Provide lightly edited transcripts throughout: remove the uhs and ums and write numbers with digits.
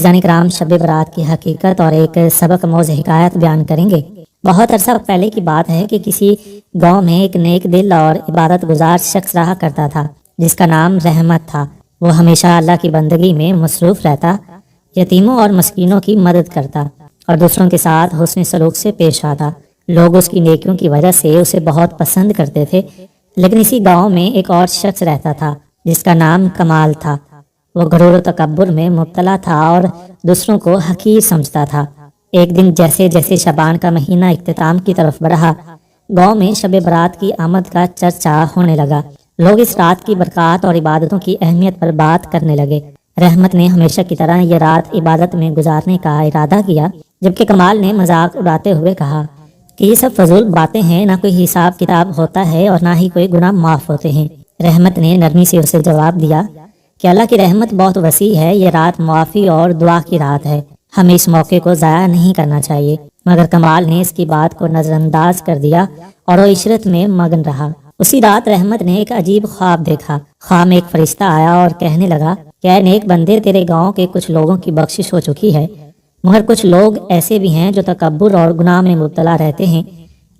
عزیزان کرام، شب برات کی حقیقت اور ایک سبق موز حکایت بیان کریں گے۔ بہت عرصہ پہلے کی بات ہے کہ کسی گاؤں میں ایک نیک دل اور عبادت گزار شخص رہا کرتا تھا جس کا نام رحمت تھا۔ وہ ہمیشہ اللہ کی بندگی میں مصروف رہتا، یتیموں اور مسکینوں کی مدد کرتا اور دوسروں کے ساتھ حسن سلوک سے پیش آتا۔ لوگ اس کی نیکیوں کی وجہ سے اسے بہت پسند کرتے تھے، لیکن اسی گاؤں میں ایک اور شخص رہتا تھا جس کا نام کمال تھا۔ وہ غرور و تکبر میں مبتلا تھا اور دوسروں کو حقیر سمجھتا تھا۔ ایک دن جیسے جیسے شعبان کا مہینہ اختتام کی طرف بڑھا، گاؤں میں شب برات کی آمد کا چرچا ہونے لگا۔ لوگ اس رات کی برکات اور عبادتوں کی اہمیت پر بات کرنے لگے۔ رحمت نے ہمیشہ کی طرح یہ رات عبادت میں گزارنے کا ارادہ کیا، جبکہ کمال نے مذاق اڑاتے ہوئے کہا کہ یہ سب فضول باتیں ہیں، نہ کوئی حساب کتاب ہوتا ہے اور نہ ہی کوئی گناہ معاف ہوتے ہیں۔ رحمت نے نرمی سے اسے جواب دیا کہ اللہ کی رحمت بہت وسیع ہے، یہ رات معافی اور دعا کی رات ہے، ہمیں اس موقع کو ضائع نہیں کرنا چاہیے۔ مگر کمال نے اس کی بات کو نظر انداز کر دیا اور وہ عشرت میں مگن رہا۔ اسی رات رحمت نے ایک عجیب خواب دیکھا۔ خواب میں ایک فرشتہ آیا اور کہنے لگا کہ اے نیک بندے، تیرے گاؤں کے کچھ لوگوں کی بخشش ہو چکی ہے، مگر کچھ لوگ ایسے بھی ہیں جو تکبر اور گناہ میں مبتلا رہتے ہیں،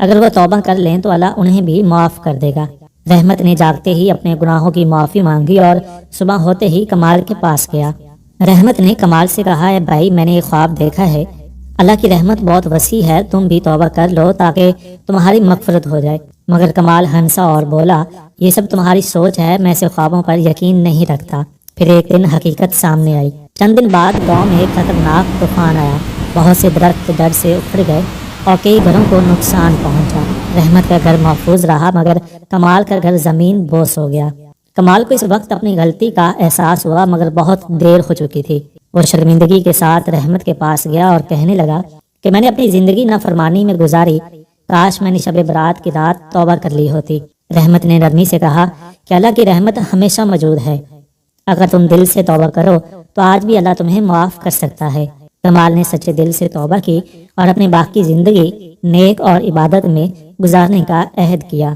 اگر وہ توبہ کر لیں تو اللہ انہیں بھی معاف کر دے گا۔ رحمت نے جاگتے ہی اپنے گناہوں کی معافی مانگی اور صبح ہوتے ہی کمال کے پاس گیا۔ رحمت نے کمال سے کہا، اے بھائی، میں نے ایک خواب دیکھا ہے، اللہ کی رحمت بہت وسیع ہے، تم بھی توبہ کر لو تاکہ تمہاری مغفرت ہو جائے۔ مگر کمال ہنسا اور بولا، یہ سب تمہاری سوچ ہے، میں ایسے خوابوں پر یقین نہیں رکھتا۔ پھر ایک دن حقیقت سامنے آئی۔ چند دن بعد گاؤں میں ایک خطرناک طوفان آیا، بہت سے درخت ڈر سے اکھڑ گئے اور کئی گھروں کو نقصان پہنچا۔ رحمت کا گھر محفوظ رہا، مگر کمال کا گھر زمین بوس ہو گیا۔ کمال کو اس وقت اپنی غلطی کا احساس ہوا، مگر بہت دیر ہو چکی تھی۔ وہ شرمندگی کے ساتھ رحمت کے پاس گیا اور کہنے لگا کہ میں نے اپنی زندگی نافرمانی میں گزاری، کاش میں نے شب برات کی رات توبہ کر لی ہوتی۔ رحمت نے نرمی سے کہا کہ اللہ کی رحمت ہمیشہ موجود ہے، اگر تم دل سے توبہ کرو تو آج بھی اللہ تمہیں معاف کر سکتا ہے۔ کمال نے سچے دل سے توبہ کی اور اپنی باقی زندگی نیک اور عبادت میں گزارنے کا عہد کیا۔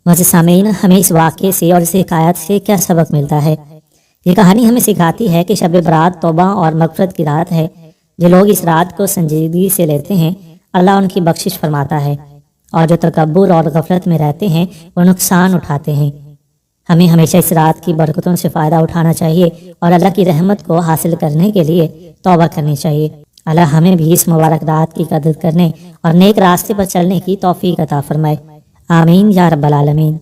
ویسے سامعین، ہمیں اس واقعے سے اور اس حکایت سے کیا سبق ملتا ہے؟ یہ کہانی ہمیں سکھاتی ہے کہ شب برات توبہ اور مغفرت کی رات ہے۔ جو لوگ اس رات کو سنجیدگی سے لیتے ہیں، اللہ ان کی بخشش فرماتا ہے، اور جو تکبر اور غفلت میں رہتے ہیں وہ نقصان اٹھاتے ہیں۔ ہمیں ہمیشہ اس رات کی برکتوں سے فائدہ اٹھانا چاہیے اور اللہ کی رحمت کو حاصل کرنے کے لیے توبہ کرنی چاہیے۔ اللہ ہمیں بھی اس مبارک رات کی قدر کرنے اور نیک راستے پر چلنے کی توفیق عطا فرمائے۔ آمین یا رب العالمین۔